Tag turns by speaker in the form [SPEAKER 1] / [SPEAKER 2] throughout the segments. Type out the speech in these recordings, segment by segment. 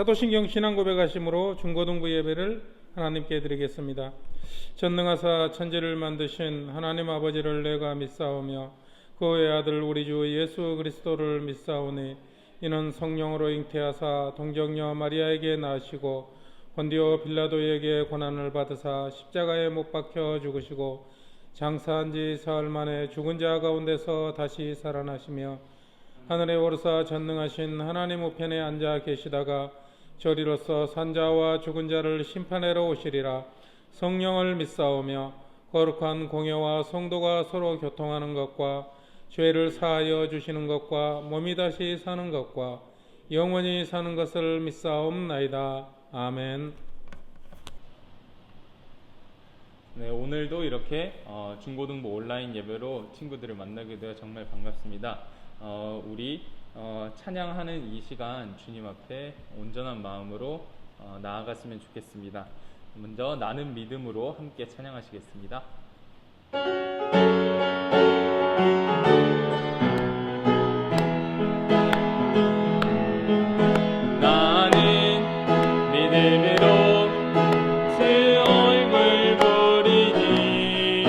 [SPEAKER 1] 사도신경 신앙 고백하심으로 중고등부 예배를 하나님께 드리겠습니다. 전능하사 천지를 만드신 하나님 아버지를 내가 믿사오며 그 외아들 우리 주 예수 그리스도를 믿사오니 이는 성령으로 잉태하사 동정녀 마리아에게 낳으시고 본디오 빌라도에게 고난을 받으사 십자가에 못 박혀 죽으시고 장사한 지 사흘 만에 죽은 자 가운데서 다시 살아나시며 하늘에 오르사 전능하신 하나님 우편에 앉아 계시다가 저리로서 산자와 죽은 자를 심판하러 오시리라. 성령을 믿사오며 거룩한 공회와 성도가 서로 교통하는 것과 죄를 사하여 주시는 것과 몸이 다시 사는 것과 영원히 사는 것을 믿사옵나이다. 아멘.
[SPEAKER 2] 네, 오늘도 이렇게 중고등부 온라인 예배로 친구들을 만나게 되어 정말 반갑습니다. 우리 찬양하는 이 시간 주님 앞에 온전한 마음으로 나아갔으면 좋겠습니다. 먼저 나는 믿음으로 함께 찬양하시겠습니다. 나는 믿음으로 주 얼굴 보리니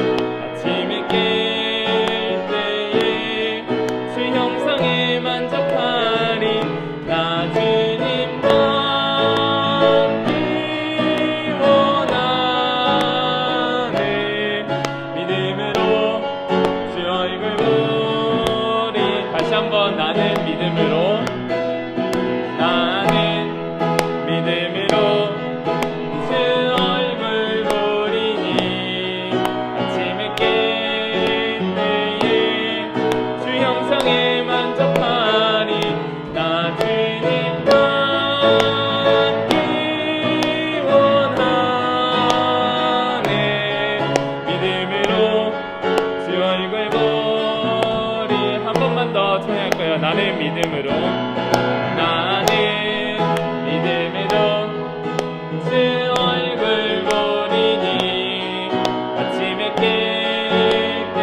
[SPEAKER 2] 아침에 깰 때에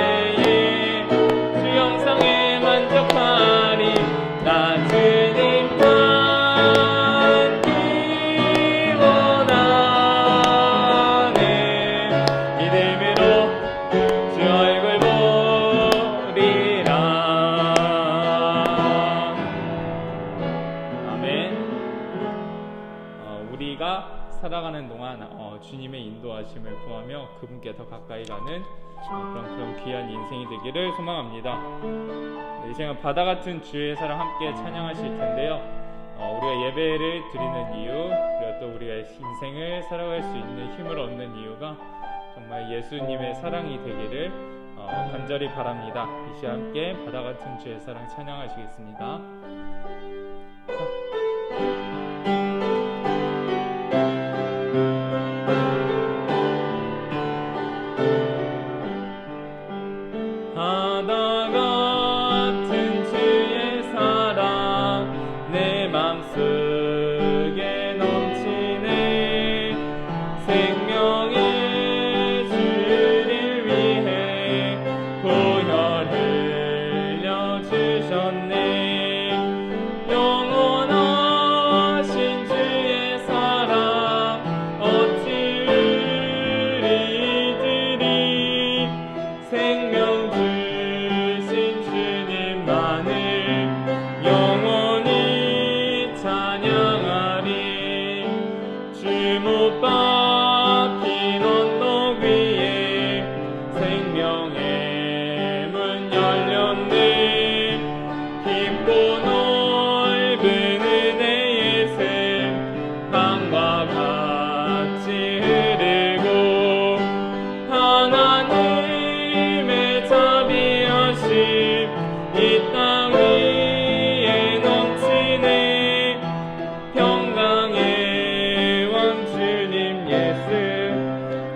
[SPEAKER 2] 주 형상에 만족하리. 나 주님과 함께 원하네. 믿음으로 주 얼굴 보리라. 우리가 살아가는 동안 주님의 인도하심을 구하며 그분께 더 가까이 가는 그런 귀한 인생이 되기를 소망합니다. 이 시간 바다 같은 주의 사랑 함께 찬양하실 텐데요. 우리가 예배를 드리는 이유, 그리고 또 우리가 인생을 살아갈 수 있는 힘을 얻는 이유가 정말 예수님의 사랑이 되기를 간절히 바랍니다. 이 시간 함께 바다 같은 주의 사랑 찬양하시겠습니다.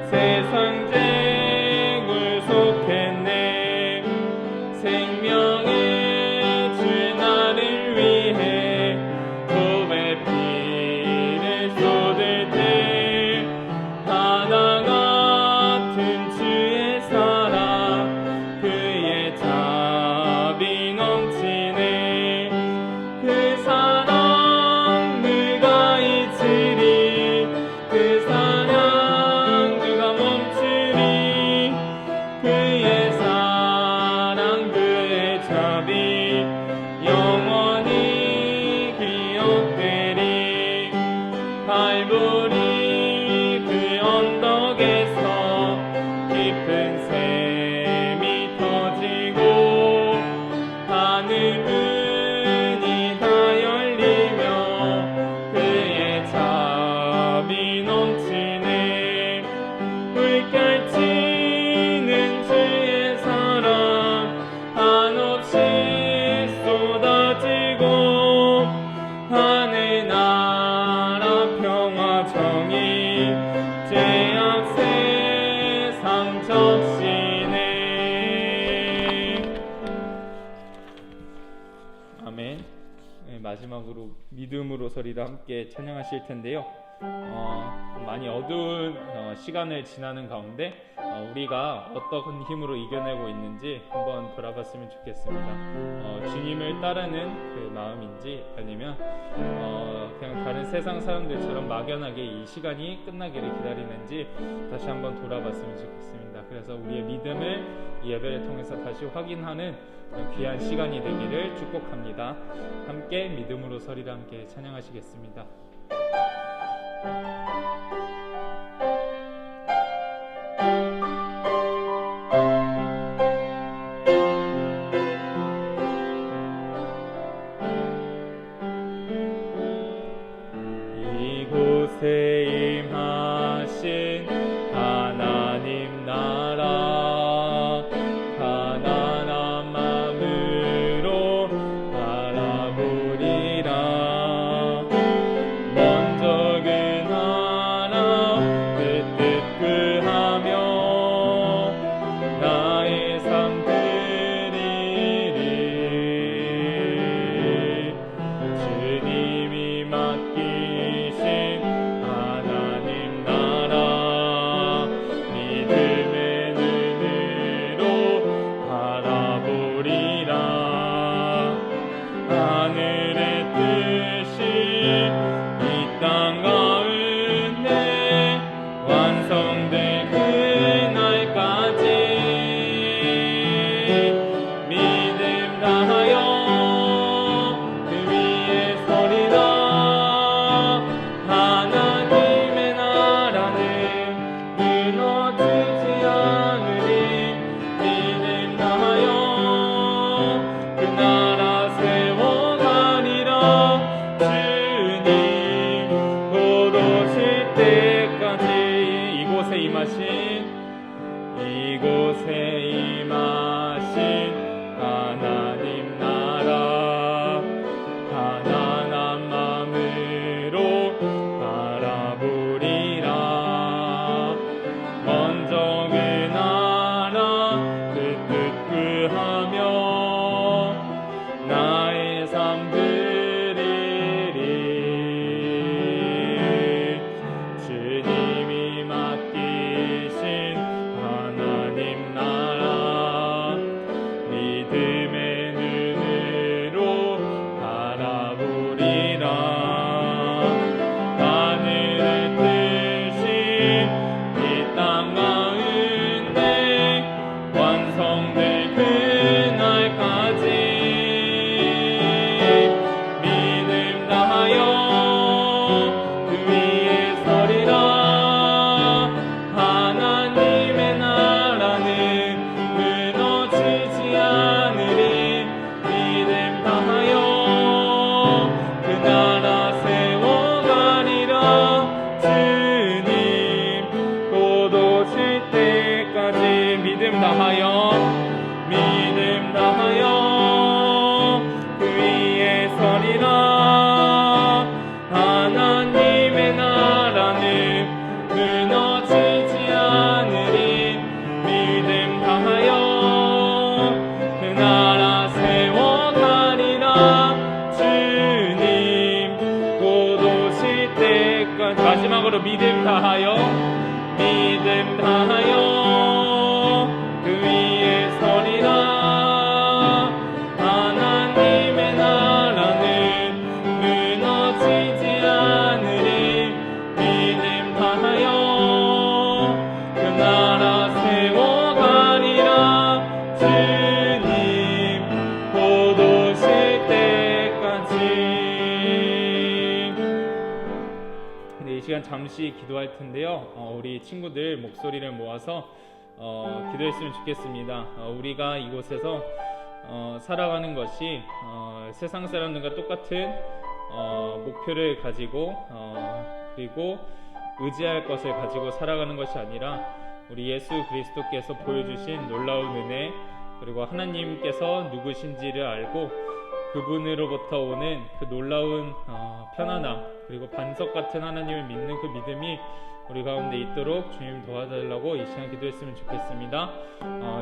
[SPEAKER 2] 세상 마지막으로 믿음으로 서리라 함께 찬양하실 텐데요. 많이 어두운 시간을 지나는 가운데 우리가 어떤 힘으로 이겨내고 있는지 한번 돌아봤으면 좋겠습니다. 주님을 따르는 그 마음인지 아니면 그냥 다른 세상 사람들처럼 막연하게 이 시간이 끝나기를 기다리는지 다시 한번 돌아봤으면 좋겠습니다. 그래서 우리의 믿음을 이 예배를 통해서 다시 확인하는 귀한 시간이 되기를 축복합니다. 함께 믿음으로 서리라 함께 찬양하시겠습니다. 이곳에 임하신 하나님 나라 가난한 마음으로 바라보리라. 먼저 그 나라 그 뜻 구하며 나의 삶 드리리. 주님이 맡기신 하나님 나라 믿음의 눈으로 바라보리라. 하늘의 뜻이 이 땅 가운데 완성될 그날까지 믿음 다하여 그 위에 서리라. 하나님의 나라는 무너지지 않으리. 믿음 다하여 그 나라 세워가리라. 주님 곧 오실 때까지 이곳에 임하신 하나님 나라 가난한 마음으로 바라보리라. 먼저 그 나라 그 뜻 구하며 나의 삶 드리리. 주님이 맡기신 하나님 나라 믿음의 눈으로 바라보리라. 하늘의 뜻이 이 땅 가운데 완성될 그날까지 믿음 다하여 그 위에 서리라. 하나님의 나라는 무너지지 않으리. 믿음 다하여 그 나라 세워가리라. 주님 곧 오실 때까지 믿음 다하여 그 위에 서리라. 하나님의 나라는 무너지지 않으리. 믿음 다하여 그 나라 세워가리라. 주님 곧 오실 때까지 마지막으로 믿음 다하여 그 위에 서리라. 하나님의 나라는 무너지지 않으리. 믿음 다하여 그 나라 세워가리라. 주님 곧 오실 때까지. 네, 이 시간 잠시 기도할 텐데요. 우리 친구들 목소리를 모아서 기도했으면 좋겠습니다. 우리가 이곳에서 살아가는 것이 세상 사람들과 똑같은 목표를 가지고 그리고 의지할 것을 가지고 살아가는 것이 아니라 우리 예수 그리스도께서 보여주신 놀라운 은혜 그리고 하나님께서 누구신지를 알고 그분으로부터 오는 그 놀라운 편안함 그리고 반석 같은 하나님을 믿는 그 믿음이 우리 가운데 있도록 주님 도와달라고 이 시간 기도했으면 좋겠습니다.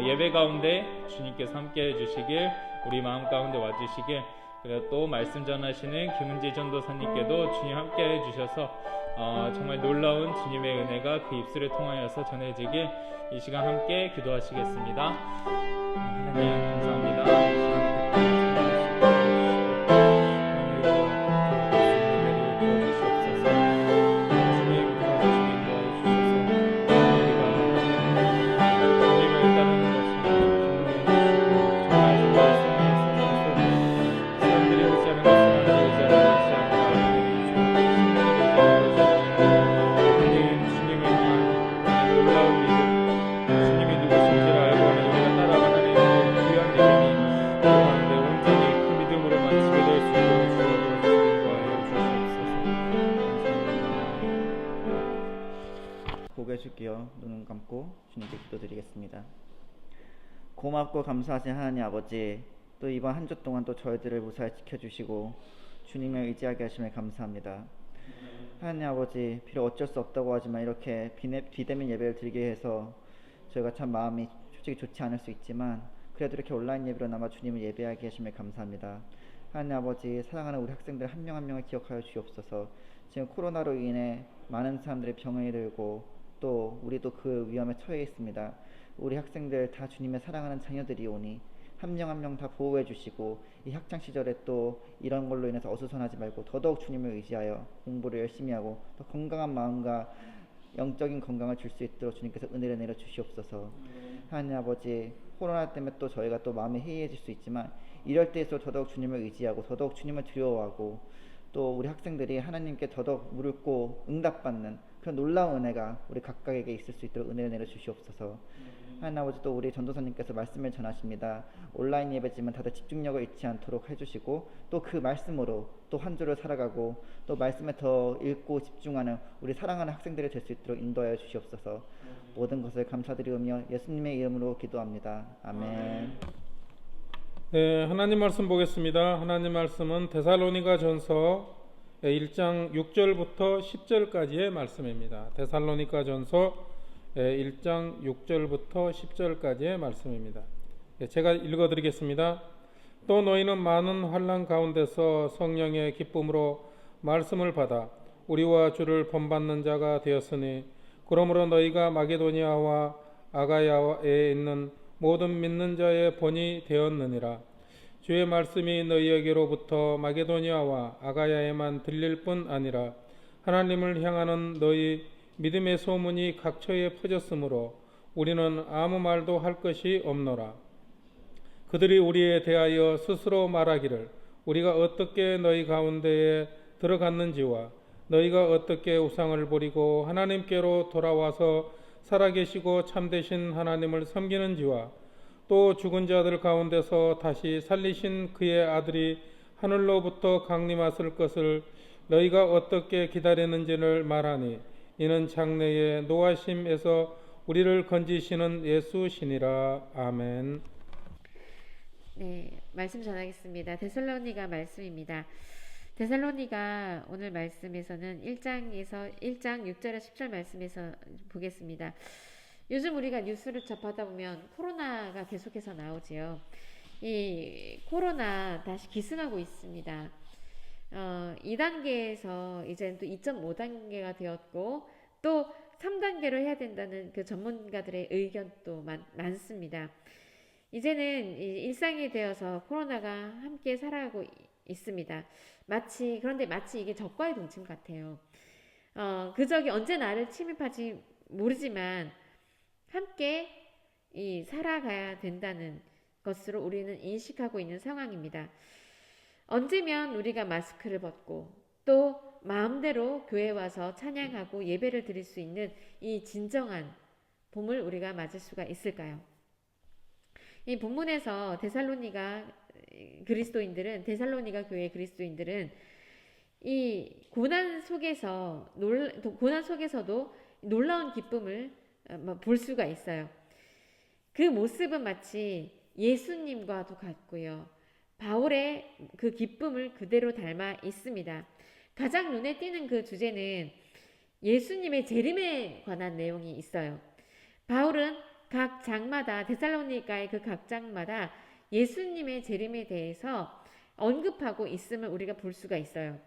[SPEAKER 2] 예배 가운데 주님께서 함께 해주시길 우리 마음 가운데 와주시길 그리고 또 말씀 전하시는 김은지 전도사님께도 주님 함께해 주셔서 정말 놀라운 주님의 은혜가 그 입술을 통하여서 전해지길 이 시간 함께 기도하시겠습니다. 하나님 감사합니다.
[SPEAKER 3] 고개 숙여 눈을 감고 주님께 기도드리겠습니다. 고맙고 감사하신 하나님 아버지, 또 이번 한 주 동안 또 저희들을 무사히 지켜주시고 주님을 의지하게 하심에 감사합니다. 하나님 아버지, 비록 어쩔 수 없다고 하지만 이렇게 비대면 예배를 드리게 해서 저희가 참 마음이 솔직히 좋지 않을 수 있지만 그래도 이렇게 온라인 예배로나마 주님을 예배하게 하심에 감사합니다. 하나님 아버지, 사랑하는 우리 학생들 한 명 한 명을 기억하여 주옵소서. 지금 코로나로 인해 많은 사람들이 병에 들고 또 우리도 그 위험에 처해 있습니다. 우리 학생들 다 주님의 사랑하는 자녀들이오니 한 명 한 명 다 보호해 주시고 이 학창 시절에 또 이런 걸로 인해서 어수선하지 말고 더더욱 주님을 의지하여 공부를 열심히 하고 더 건강한 마음과 영적인 건강을 줄 수 있도록 주님께서 은혜를 내려 주시옵소서. 하나님 아버지, 코로나 때문에 또 저희가 또 마음이 해이해질 수 있지만 이럴 때일수록 더더욱 주님을 의지하고 더더욱 주님을 두려워하고 또 우리 학생들이 하나님께 더더욱 물고 응답받는 그런 놀라운 은혜가 우리 각각에게 있을 수 있도록 은혜를 내려 주시옵소서. 하나님 아버지, 또 우리 전도사님께서 말씀을 전하십니다. 온라인 예배지만 다들 집중력을 잃지 않도록 해주시고 또 그 말씀으로 또 한 주를 살아가고 또 말씀에 더 읽고 집중하는 우리 사랑하는 학생들이 될 수 있도록 인도하여 주시옵소서. 모든 것을 감사드리오며 예수님의 이름으로 기도합니다. 아멘.
[SPEAKER 1] 네, 하나님 말씀 보겠습니다. 하나님 말씀은 데살로니가 전서 1장 6절부터 10절까지의 말씀입니다. 데살로니가 전서 1장 6절부터 10절까지의 말씀입니다. 제가 읽어드리겠습니다. 또 너희는 많은 환난 가운데서 성령의 기쁨으로 말씀을 받아 우리와 주를 본받는 자가 되었으니 그러므로 너희가 마게도니아와 아가야에 있는 모든 믿는 자의 본이 되었느니라. 주의 말씀이 너희에게로부터 마게도니아와 아가야에만 들릴 뿐 아니라 하나님을 향하는 너희 믿음의 소문이 각처에 퍼졌으므로 우리는 아무 말도 할 것이 없노라. 그들이 우리에 대하여 스스로 말하기를 우리가 어떻게 너희 가운데에 들어갔는지와 너희가 어떻게 우상을 버리고 하나님께로 돌아와서 살아계시고 참되신 하나님을 섬기는지와 또 죽은 자들 가운데서 다시 살리신 그의 아들이 하늘로부터 강림하실 것을 너희가 어떻게 기다리는지를 말하니 이는 장래의 노하심에서 우리를 건지시는 예수시니라. 아멘.
[SPEAKER 4] 네, 말씀 전하겠습니다. 데살로니가 말씀입니다. 데살로니가 오늘 말씀에서는 1장 6절에 10절 말씀에서 보겠습니다. 요즘 우리가 뉴스를 접하다 보면 코로나가 계속해서 나오지요. 이 코로나 다시 기승하고 있습니다. 2단계에서 이제는 또 2.5단계가 되었고 또 3단계로 해야 된다는 그 전문가들의 의견도 많습니다. 이제는 일상이 되어서 코로나가 함께 살아가고 있습니다. 그런데 마치 이게 적과의 동침 같아요. 그 적이 언제 나를 침입할지 모르지만 함께 살아가야 된다는 것으로 우리는 인식하고 있는 상황입니다. 언제면 우리가 마스크를 벗고 또 마음대로 교회에 와서 찬양하고 예배를 드릴 수 있는 이 진정한 봄을 우리가 맞을 수가 있을까요? 이 본문에서 데살로니가 교회 그리스도인들은 이 고난 속에서도 놀라운 기쁨을 볼 수가 있어요. 그 모습은 마치 예수님과도 같고요. 바울의 그 기쁨을 그대로 닮아 있습니다. 가장 눈에 띄는 그 주제는 예수님의 재림에 관한 내용이 있어요. 바울은 각 장마다 데살로니가의 그 각 장마다 예수님의 재림에 대해서 언급하고 있음을 우리가 볼 수가 있어요.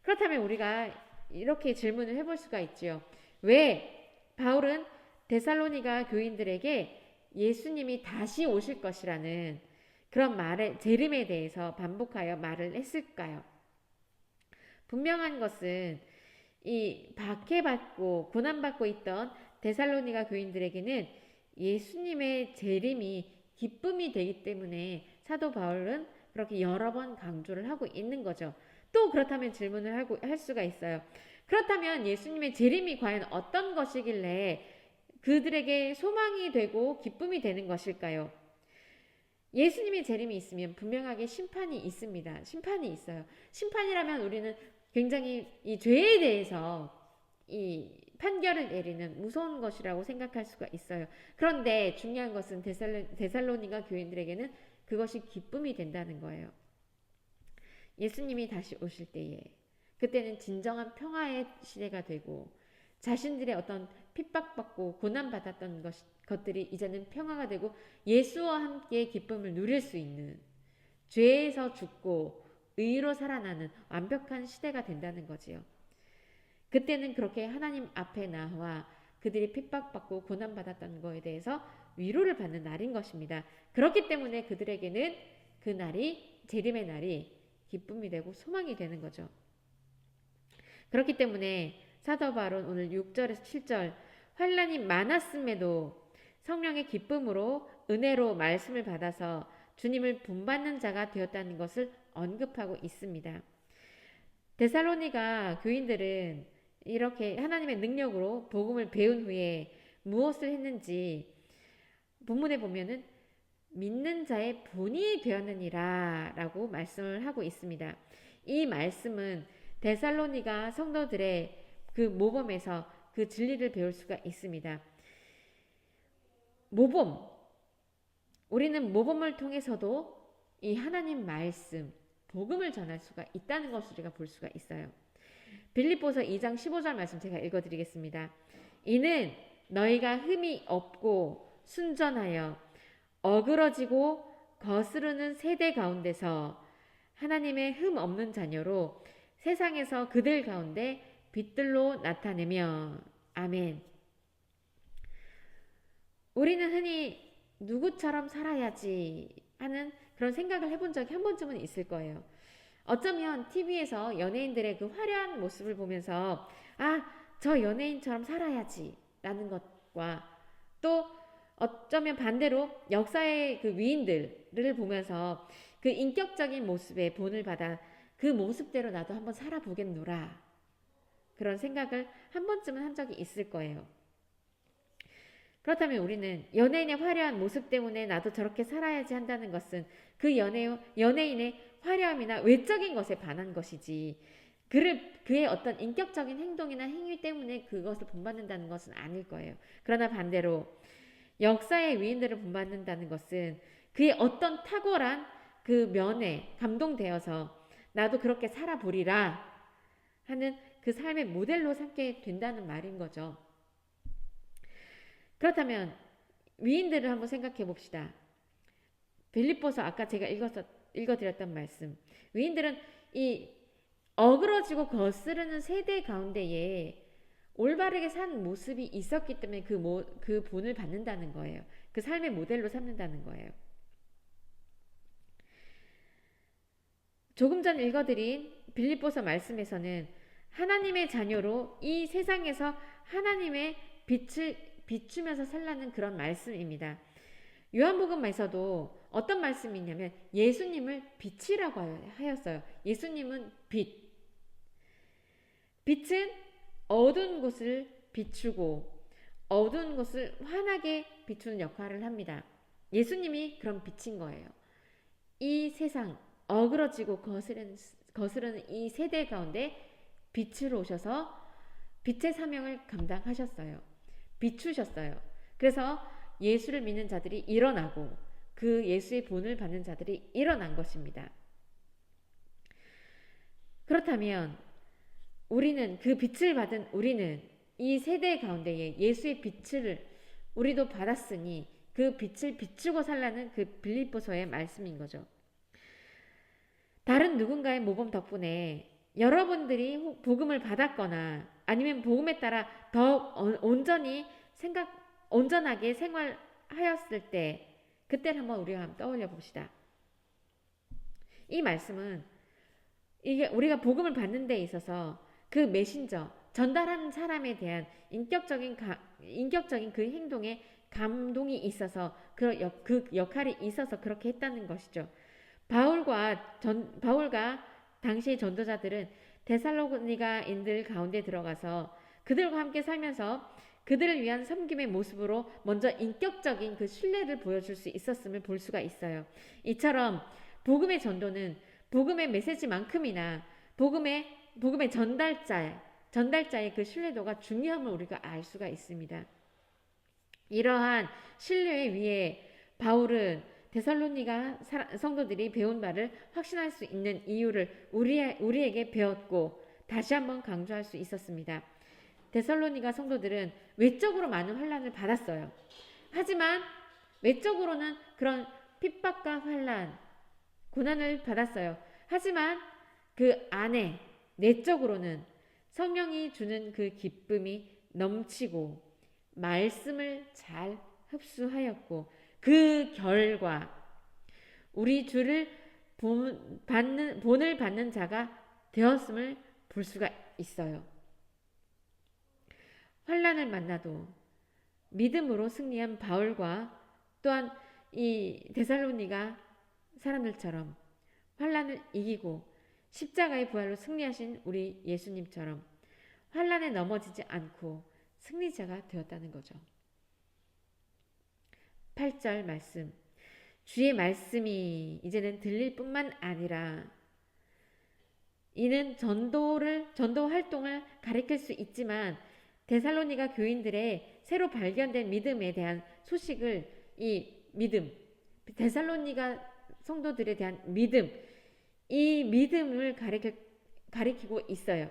[SPEAKER 4] 그렇다면 우리가 이렇게 질문을 해볼 수가 있지요. 왜 바울은 데살로니가 교인들에게 예수님이 다시 오실 것이라는 그런 말의 재림에 대해서 반복하여 말을 했을까요? 분명한 것은 이 박해받고 고난받고 있던 데살로니가 교인들에게는 예수님의 재림이 기쁨이 되기 때문에 사도 바울은 그렇게 여러 번 강조를 하고 있는 거죠. 또 그렇다면 질문을 할 수가 있어요. 그렇다면 예수님의 재림이 과연 어떤 것이길래 그들에게 소망이 되고 기쁨이 되는 것일까요? 예수님의 재림이 있으면 분명하게 심판이 있습니다. 심판이 있어요. 심판이라면 우리는 굉장히 이 죄에 대해서 이 판결을 내리는 무서운 것이라고 생각할 수가 있어요. 그런데 중요한 것은 데살로니가 교인들에게는 그것이 기쁨이 된다는 거예요. 예수님이 다시 오실 때에 그때는 진정한 평화의 시대가 되고 자신들의 어떤 핍박받고 고난받았던 것들이 이제는 평화가 되고 예수와 함께 기쁨을 누릴 수 있는 죄에서 죽고 의로 살아나는 완벽한 시대가 된다는 거지요. 그때는 그렇게 하나님 앞에 나와 그들이 핍박받고 고난받았던 것에 대해서 위로를 받는 날인 것입니다. 그렇기 때문에 그들에게는 그 날이 재림의 날이 기쁨이 되고 소망이 되는 거죠. 그렇기 때문에 사도 바울은 오늘 6절에서 7절 환난이 많았음에도 성령의 기쁨으로 은혜로 말씀을 받아서 주님을 본받는 자가 되었다는 것을 언급하고 있습니다. 데살로니가 교인들은 이렇게 하나님의 능력으로 복음을 배운 후에 무엇을 했는지 본문에 보면은 믿는 자의 본이 되었느니라 라고 말씀을 하고 있습니다. 이 말씀은 데살로니가 성도들의 그 모범에서 그 진리를 배울 수가 있습니다. 모범, 우리는 모범을 통해서도 이 하나님 말씀, 복음을 전할 수가 있다는 것을 우리가 볼 수가 있어요. 빌립보서 2장 15절 말씀 제가 읽어드리겠습니다. 이는 너희가 흠이 없고 순전하여 어그러지고 거스르는 세대 가운데서 하나님의 흠 없는 자녀로 세상에서 그들 가운데 빛들로 나타내며 아멘. 우리는 흔히 누구처럼 살아야지 하는 그런 생각을 해본 적이 한 번쯤은 있을 거예요. 어쩌면 TV에서 연예인들의 그 화려한 모습을 보면서 저 연예인처럼 살아야지 라는 것과 또 어쩌면 반대로 역사의 그 위인들을 보면서 그 인격적인 모습에 본을 받아 그 모습대로 나도 한번 살아보겠노라 그런 생각을 한 번쯤은 한 적이 있을 거예요. 그렇다면 우리는 연예인의 화려한 모습 때문에 나도 저렇게 살아야지 한다는 것은 그 연예인의 화려함이나 외적인 것에 반한 것이지 그의 어떤 인격적인 행동이나 행위 때문에 그것을 본받는다는 것은 아닐 거예요. 그러나 반대로 역사의 위인들을 본받는다는 것은 그의 어떤 탁월한 그 면에 감동되어서 나도 그렇게 살아보리라 하는 그 삶의 모델로 삼게 된다는 말인 거죠. 그렇다면 위인들을 한번 생각해 봅시다. 빌립보서 아까 제가 읽어드렸던 말씀. 위인들은 이 어그러지고 거스르는 세대 가운데에 올바르게 산 모습이 있었기 때문에 그 본을 받는다는 거예요. 그 삶의 모델로 삼는다는 거예요. 조금 전 읽어드린 빌립보서 말씀에서는 하나님의 자녀로 이 세상에서 하나님의 빛을 비추면서 살라는 그런 말씀입니다. 요한복음에서도 어떤 말씀이 있냐면 예수님을 빛이라고 하였어요. 예수님은 빛. 빛은 어두운 곳을 비추고 어두운 곳을 환하게 비추는 역할을 합니다. 예수님이 그런 빛인 거예요. 이 세상 어그러지고 거스르는 이 세대 가운데 빛으로 오셔서 빛의 사명을 감당하셨어요. 비추셨어요. 그래서 예수를 믿는 자들이 일어나고 그 예수의 본을 받는 자들이 일어난 것입니다. 그렇다면 우리는 그 빛을 받은 우리는 이 세대 가운데에 예수의 빛을 우리도 받았으니 그 빛을 비추고 살라는 그 빌립보서의 말씀인 거죠. 다른 누군가의 모범 덕분에 여러분들이 복음을 받았거나 아니면 복음에 따라 더 온전하게 생활하였을 때 그때를 한번 우리가 한번 떠올려 봅시다. 이 말씀은 이게 우리가 복음을 받는 데 있어서 그 메신저, 전달하는 사람에 대한 인격적인 그 행동에 감동이 있어서 그 역할이 있어서 그렇게 했다는 것이죠. 바울과 당시의 전도자들은 데살로니가인들 가운데 들어가서 그들과 함께 살면서 그들을 위한 섬김의 모습으로 먼저 인격적인 그 신뢰를 보여줄 수 있었음을 볼 수가 있어요. 이처럼 복음의 전도는 복음의 메시지만큼이나 복음의 전달자의 그 신뢰도가 중요함을 우리가 알 수가 있습니다. 이러한 신뢰 위에 바울은 데살로니가 성도들이 배운 바를 확신할 수 있는 이유를 우리에게 배웠고 다시 한번 강조할 수 있었습니다. 데살로니가 성도들은 외적으로 많은 환난을 받았어요. 하지만 외적으로는 그런 핍박과 환난, 고난을 받았어요. 하지만 그 안에 내적으로는 성령이 주는 그 기쁨이 넘치고 말씀을 잘 흡수하였고 그 결과 우리 주를 본을 받는 자가 되었음을 볼 수가 있어요. 환난을 만나도 믿음으로 승리한 바울과 또한 이 데살로니가 사람들처럼 환난을 이기고 십자가의 부활로 승리하신 우리 예수님처럼 환난에 넘어지지 않고 승리자가 되었다는 거죠. 8절 말씀. 주의 말씀이 이제는 들릴 뿐만 아니라 이는 전도 활동을 가리킬 수 있지만 데살로니가 교인들의 새로 발견된 믿음에 대한 소식을 데살로니가 성도들에 대한 이 믿음을 가리키고 있어요.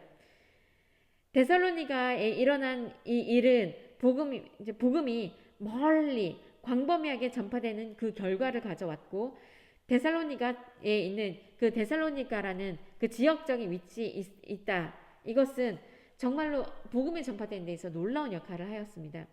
[SPEAKER 4] 데살로니가에 일어난 이 일은 복음이 멀리 광범위하게 전파되는 그 결과를 가져왔고 데살로니가에 있는 그 데살로니가라는 그 지역적인 위치에 있다. 이것은 정말로 복음이 전파되는 데 있어 놀라운 역할을 하였습니다.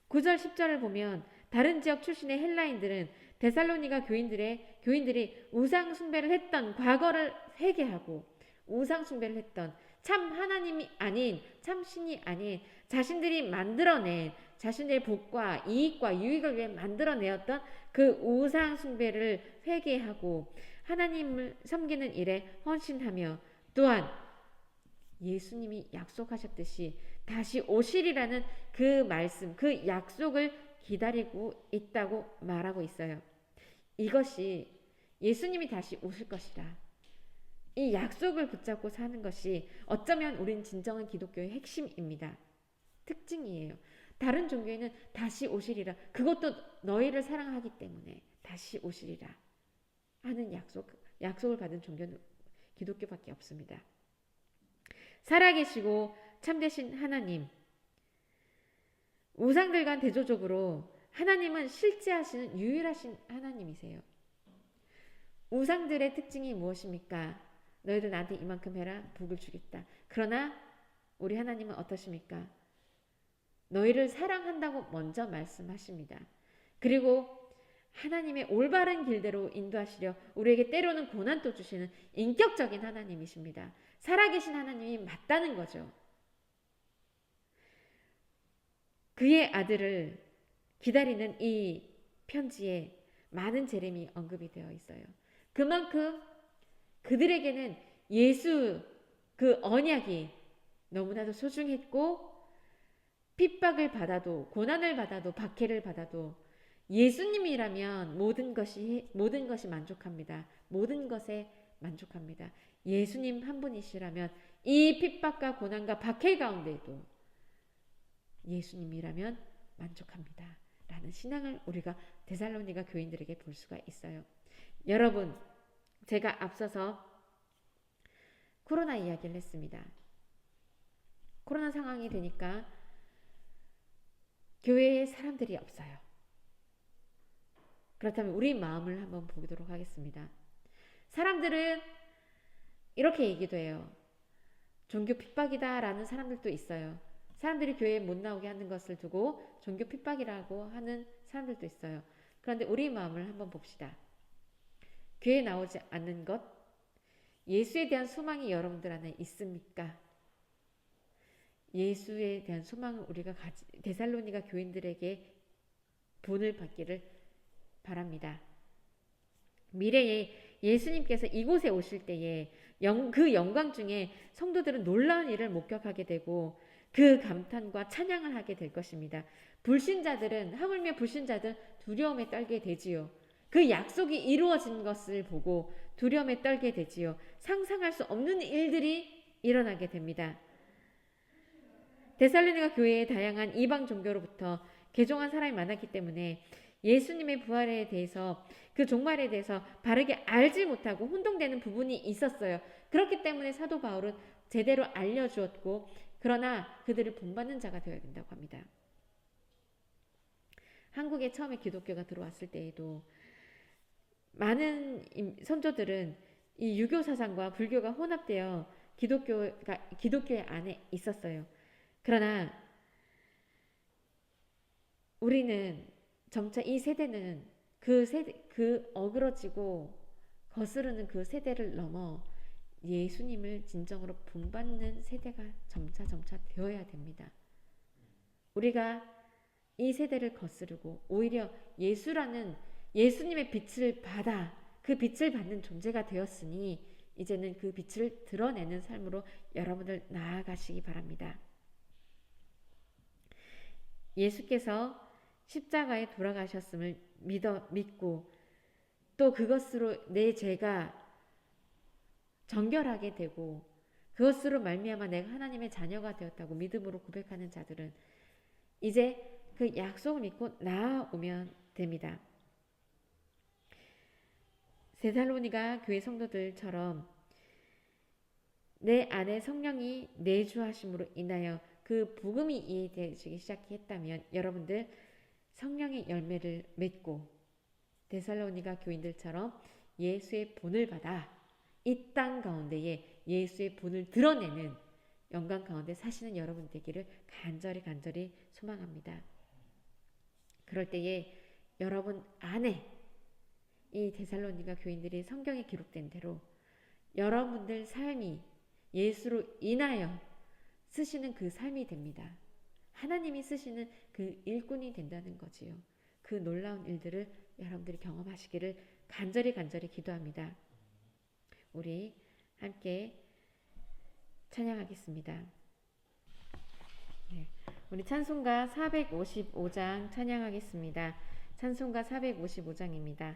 [SPEAKER 4] 9절 10절을 보면 다른 지역 출신의 헬라인들은 데살로니가 교인들이 우상 숭배를 했던 과거를 회개하고 우상 숭배를 했던 참 하나님이 아닌 참 신이 아닌 자신들이 만들어낸 자신들의 복과 이익과 유익을 위해 만들어내었던 그 우상 숭배를 회개하고 하나님을 섬기는 일에 헌신하며 또한 예수님이 약속하셨듯이 다시 오시리라는 그 말씀, 그 약속을 기다리고 있다고 말하고 있어요. 이것이 예수님이 다시 오실 것이라. 이 약속을 붙잡고 사는 것이 어쩌면 우린 진정한 기독교의 핵심입니다. 특징이에요. 다른 종교에는 다시 오시리라. 그것도 너희를 사랑하기 때문에 다시 오시리라 하는 약속을 받은 종교는 기독교밖에 없습니다. 살아계시고 참되신 하나님, 우상들과는 대조적으로 하나님은 실제하시는 유일하신 하나님이세요. 우상들의 특징이 무엇입니까? 너희들 나한테 이만큼 해라, 복을 주겠다. 그러나 우리 하나님은 어떠십니까? 너희를 사랑한다고 먼저 말씀하십니다. 그리고 하나님의 올바른 길대로 인도하시려 우리에게 때로는 고난도 주시는 인격적인 하나님이십니다. 살아계신 하나님이 맞다는 거죠. 그의 아들을 기다리는 이 편지에 많은 재림이 언급이 되어 있어요. 그만큼 그들에게는 예수 그 언약이 너무나도 소중했고 핍박을 받아도 고난을 받아도 박해를 받아도 예수님이라면 모든 것이 만족합니다. 모든 것에 만족합니다. 예수님 한 분이시라면 이 핍박과 고난과 박해 가운데도 예수님이라면 만족합니다. 라는 신앙을 우리가 데살로니가 교인들에게 볼 수가 있어요. 여러분, 제가 앞서서 코로나 이야기를 했습니다. 코로나 상황이 되니까 교회에 사람들이 없어요. 그렇다면 우리 마음을 한번 보도록 하겠습니다. 사람들은 이렇게 얘기도 해요. 종교 핍박이다라는 사람들도 있어요. 사람들이 교회에 못 나오게 하는 것을 두고 종교 핍박이라고 하는 사람들도 있어요. 그런데 우리 마음을 한번 봅시다. 교회에 나오지 않는 것, 예수에 대한 소망이 여러분들 안에 있습니까? 예수에 대한 소망을 우리가 데살로니가 교인들에게 본을 받기를 바랍니다. 미래에 예수님께서 이곳에 오실 때에 그 영광 중에 성도들은 놀라운 일을 목격하게 되고 그 감탄과 찬양을 하게 될 것입니다. 불신자들은, 하물며 불신자들은 두려움에 떨게 되지요. 그 약속이 이루어진 것을 보고 두려움에 떨게 되지요. 상상할 수 없는 일들이 일어나게 됩니다. 데살로니가 교회의 다양한 이방 종교로부터 개종한 사람이 많았기 때문에 예수님의 부활에 대해서, 그 종말에 대해서 바르게 알지 못하고 혼동되는 부분이 있었어요. 그렇기 때문에 사도 바울은 제대로 알려주었고, 그러나 그들을 본받는 자가 되어야 된다고 합니다. 한국에 처음에 기독교가 들어왔을 때에도 많은 선조들은 이 유교 사상과 불교가 혼합되어 기독교의 안에 있었어요. 그러나 우리는 점차 이 세대는 그 어그러지고 거스르는 그 세대를 넘어 예수님을 진정으로 본받는 세대가 점차 되어야 됩니다. 우리가 이 세대를 거스르고 오히려 예수님의 빛을 받아 그 빛을 받는 존재가 되었으니 이제는 그 빛을 드러내는 삶으로 여러분들 나아가시기 바랍니다. 예수께서 십자가에 돌아가셨음을 믿고 또 그것으로 내 죄가 정결하게 되고 그것으로 말미암아 내가 하나님의 자녀가 되었다고 믿음으로 고백하는 자들은 이제 그 약속을 믿고 나아오면 됩니다. 데살로니가 교회 성도들처럼 내 안에 성령이 내주하심으로 인하여 그 복음이 이해되기 시작했다면 여러분들 성령의 열매를 맺고 데살로니가 교인들처럼 예수의 본을 받아 이 땅 가운데에 예수의 본을 드러내는 영광 가운데 사시는 여러분 되기를 간절히 소망합니다. 그럴 때에 여러분 안에 이 데살로니가 교인들이 성경에 기록된 대로 여러분들 삶이 예수로 인하여 쓰시는 그 삶이 됩니다. 하나님이 쓰시는 그 일꾼이 된다는 거지요. 그 놀라운 일들을 여러분들이 경험하시기를 간절히 기도합니다. 우리 함께 찬양하겠습니다. 네, 우리 찬송가 455장 찬양하겠습니다. 찬송가 455장입니다.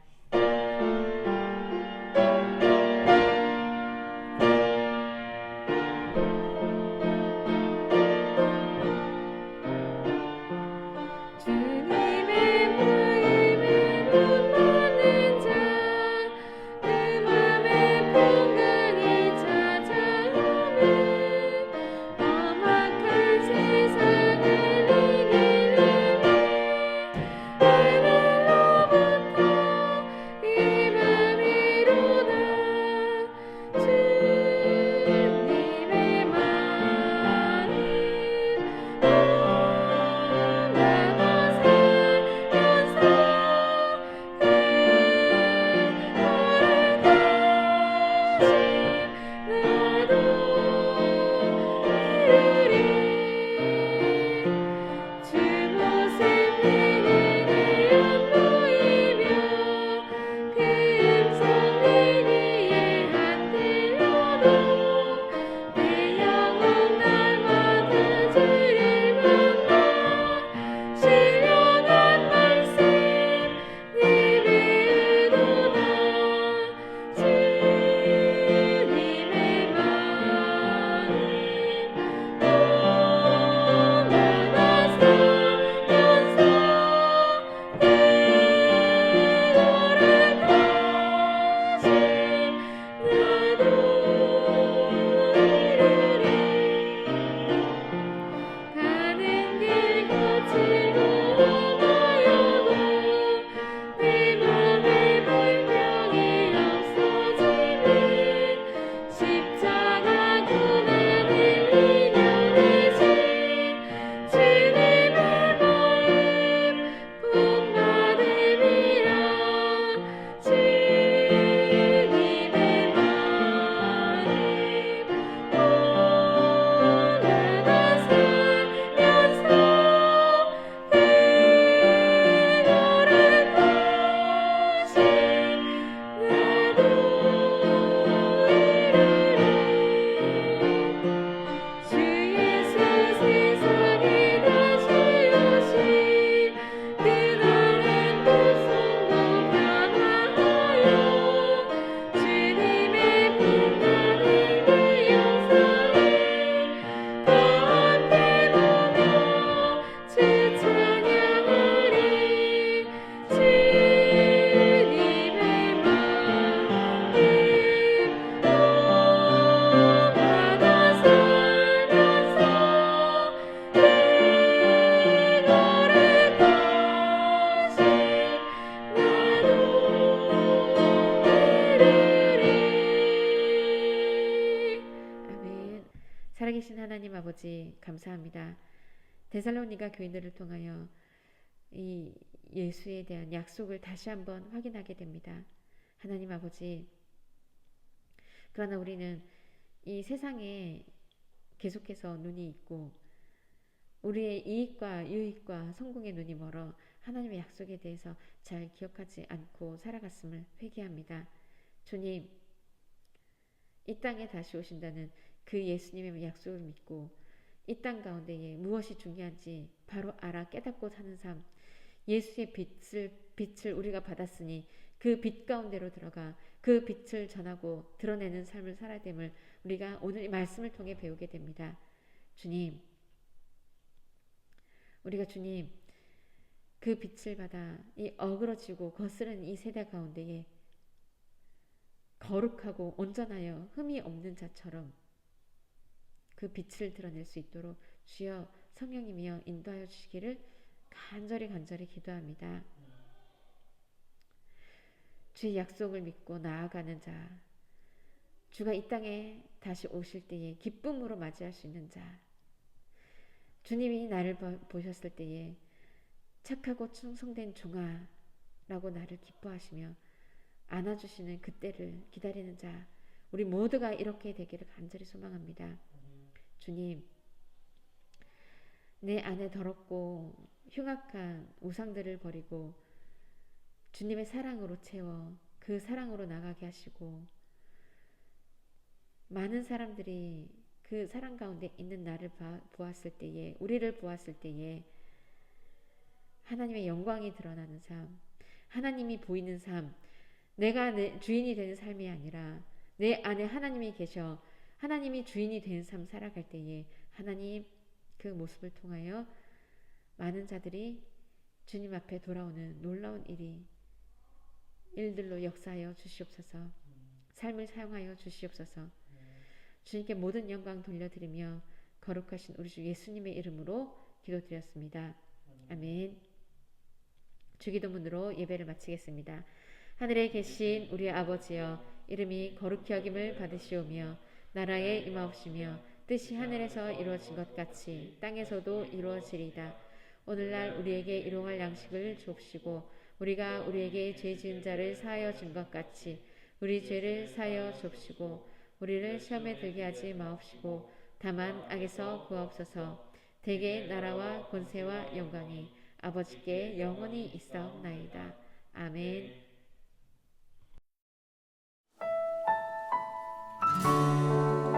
[SPEAKER 5] 이만
[SPEAKER 4] 살아계신 하나님 아버지 감사합니다. 데살로니가 교인들을 통하여 이 예수에 대한 약속을 다시 한번 확인하게 됩니다. 하나님 아버지, 그러나 우리는 이 세상에 계속해서 눈이 있고 우리의 이익과 유익과 성공의 눈이 멀어 하나님의 약속에 대해서 잘 기억하지 않고 살아갔음을 회개합니다. 주님, 이 땅에 다시 오신다는 그 예수님의 약속을 믿고 이 땅 가운데에 무엇이 중요한지 바로 알아 깨닫고 사는 삶, 예수의 빛을 우리가 받았으니 그 빛 가운데로 들어가 그 빛을 전하고 드러내는 삶을 살아야 됨을 우리가 오늘 이 말씀을 통해 배우게 됩니다. 주님, 우리가 주님 그 빛을 받아 이 어그러지고 거스른 이 세대 가운데에 거룩하고 온전하여 흠이 없는 자처럼 그 빛을 드러낼 수 있도록 주여 성령님이여 인도하여 주시기를 간절히 기도합니다. 주의 약속을 믿고 나아가는 자, 주가 이 땅에 다시 오실 때에 기쁨으로 맞이할 수 있는 자, 주님이 나를 보셨을 때에 착하고 충성된 종아라고 나를 기뻐하시며 안아주시는 그때를 기다리는 자, 우리 모두가 이렇게 되기를 간절히 소망합니다. 주님, 내 안에 더럽고 흉악한 우상들을 버리고 주님의 사랑으로 채워 그 사랑으로 나가게 하시고 많은 사람들이 그 사랑 가운데 있는 나를 보았을 때에, 우리를 보았을 때에 하나님의 영광이 드러나는 삶, 하나님이 보이는 삶, 내가 내 주인이 되는 삶이 아니라 내 안에 하나님이 계셔 하나님이 주인이 되는 삶 살아갈 때에 하나님 그 모습을 통하여 많은 자들이 주님 앞에 돌아오는 놀라운 일들로 역사하여 주시옵소서. 삶을 사용하여 주시옵소서. 주님께 모든 영광 돌려드리며 거룩하신 우리 주 예수님의 이름으로 기도드렸습니다. 아멘. 주기도문으로 예배를 마치겠습니다. 하늘에 계신 우리 아버지여, 이름이 거룩히 여김을 받으시오며 나라에 임하옵시며 뜻이 하늘에서 이루어진 것 같이 땅에서도 이루어지리이다. 오늘날 우리에게 일용할 양식을 주옵시고 우리가 우리에게 죄 지은 자를 사하여 준 것 같이 우리 죄를 사하여 주옵시고 우리를 시험에 들게 하지 마옵시고 다만 악에서 구하옵소서. 대개 나라와 권세와 영광이 아버지께 영원히 있사옵나이다. 아멘.